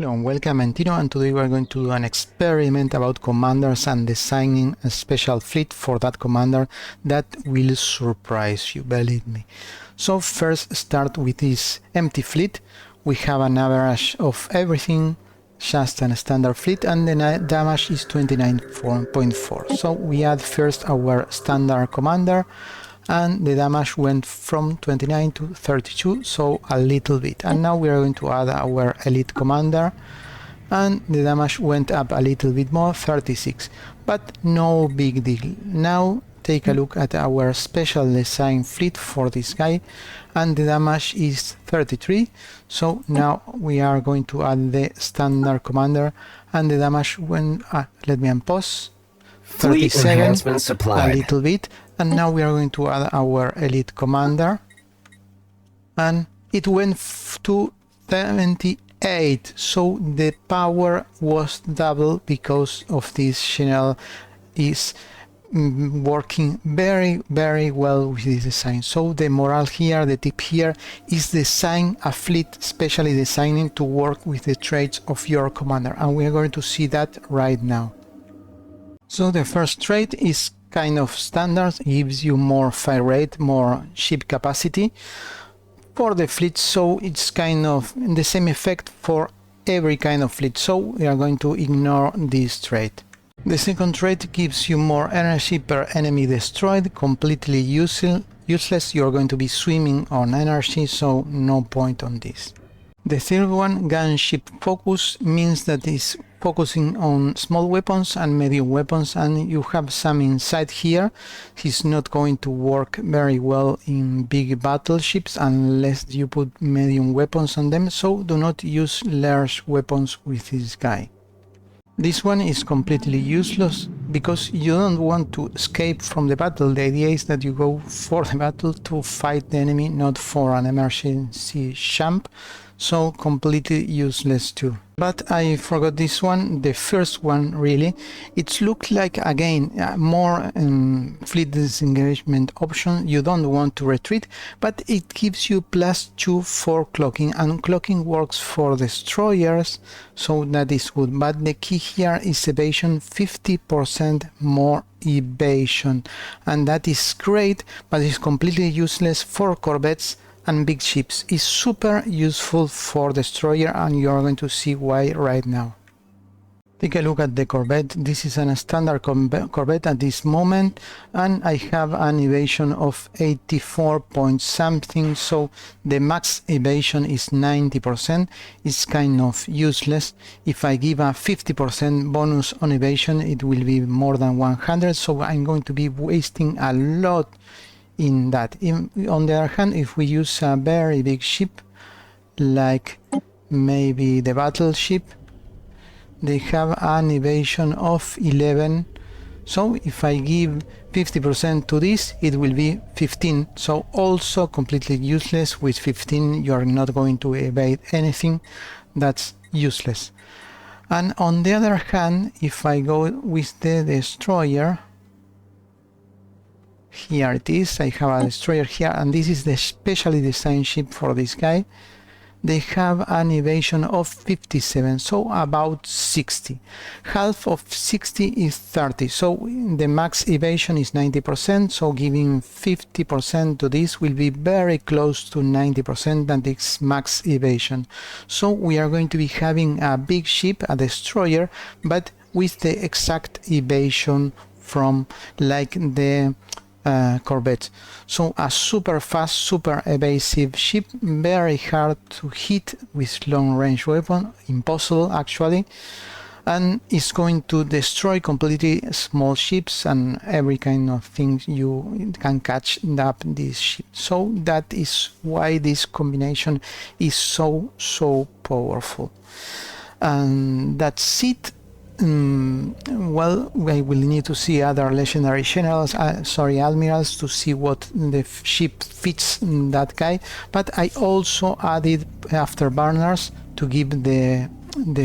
Hello and welcome, Antino, and today we are going to do an experiment about commanders and designing a special fleet for that commander that will surprise you, believe me. So first start with this empty fleet. We have an average of everything, just a standard fleet, and the damage is 29.4. So we add first our standard commander, and the damage went from 29 to 32, so a little bit. And now we are going to add our elite commander, and the damage went up a little bit more, 36, but no big deal. Now take a look at our special design fleet for this guy, and the damage is 33. So now we are going to add the standard commander, and the damage went, let me unpause, 37, a little bit. And now we are going to add our elite commander, and it went to 78, so the power was double because of this channel is working very well with this design. So the morale here, the tip here is design a fleet specially designing to work with the traits of your commander, and we are going to see that right now. So the first trait is kind of standard, gives you more fire rate, more ship capacity for the fleet, so it's kind of the same effect for every kind of fleet, so we are going to ignore this trait. The second trait gives you more energy per enemy destroyed, completely useless. You're going to be swimming on energy, so no point on this. The third one, gunship focus, means that it's focusing on small weapons and medium weapons, and you have some insight here. He's not going to work very well in big battleships unless you put medium weapons on them, so do not use large weapons with this guy. This one is completely useless because you don't want to escape from the battle. The idea is that you go for the battle to fight the enemy, not for an emergency jump, so completely useless too. But I forgot this one, the first one really. It looked like, again, more fleet disengagement option. You don't want to retreat, but it gives you +2 for clocking, and clocking works for destroyers, so that is good. But the key here is evasion, 50% more evasion, and that is great, but it's completely useless for corvettes and big ships. Is super useful for destroyer, and you are going to see why right now. Take a look at the corvette. This is a standard corvette at this moment, and I have an evasion of 84 point something, so the max evasion is 90%. It's kind of useless. If I give a 50% bonus on evasion, it will be more than 100, so I'm going to be wasting a lot in that. On the other hand, if we use a very big ship, like maybe the battleship, they have an evasion of 11, so if I give 50% to this, it will be 15, so also completely useless. With 15 you are not going to evade anything, that's useless. And on the other hand, if I go with the destroyer, here it is, I have a destroyer here, and this is the specially designed ship for this guy. They have an evasion of 57, so about 60. Half of 60 is 30, so the max evasion is 90%, so giving 50% to this will be very close to 90% and its max evasion. So we are going to be having a big ship, a destroyer, but with the exact evasion from like the corvette. So a super fast, super evasive ship, very hard to hit with long range weapon, impossible actually, and it's going to destroy completely small ships and every kind of thing you can catch up this ship. So that is why this combination is so powerful. And that's it. Well, we will need to see other legendary generals, admirals, to see what the ship fits that guy, but I also added afterburners to give the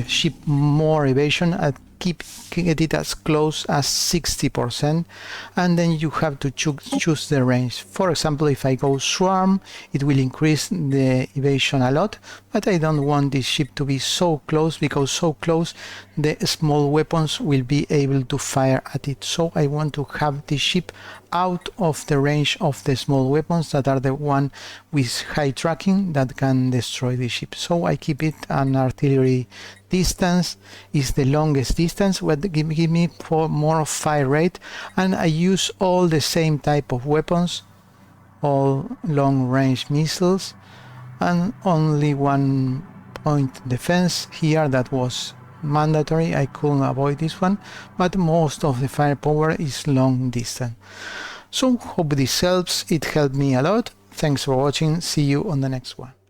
ship more evasion at get it as close as 60%, and then you have to choose the range. For example, if I go swarm, it will increase the evasion a lot, but I don't want this ship to be so close, because so close the small weapons will be able to fire at it. So I want to have this ship out of the range of the small weapons that are the one with high tracking that can destroy the ship. So I keep it an artillery distance, is the longest distance, what give me for more fire rate, and I use all the same type of weapons, all long range missiles, and only 1 point defense here that was mandatory. I couldn't avoid this one, but most of the firepower is long distance. So hope this helps. It helped me a lot. Thanks for watching. See you on the next one.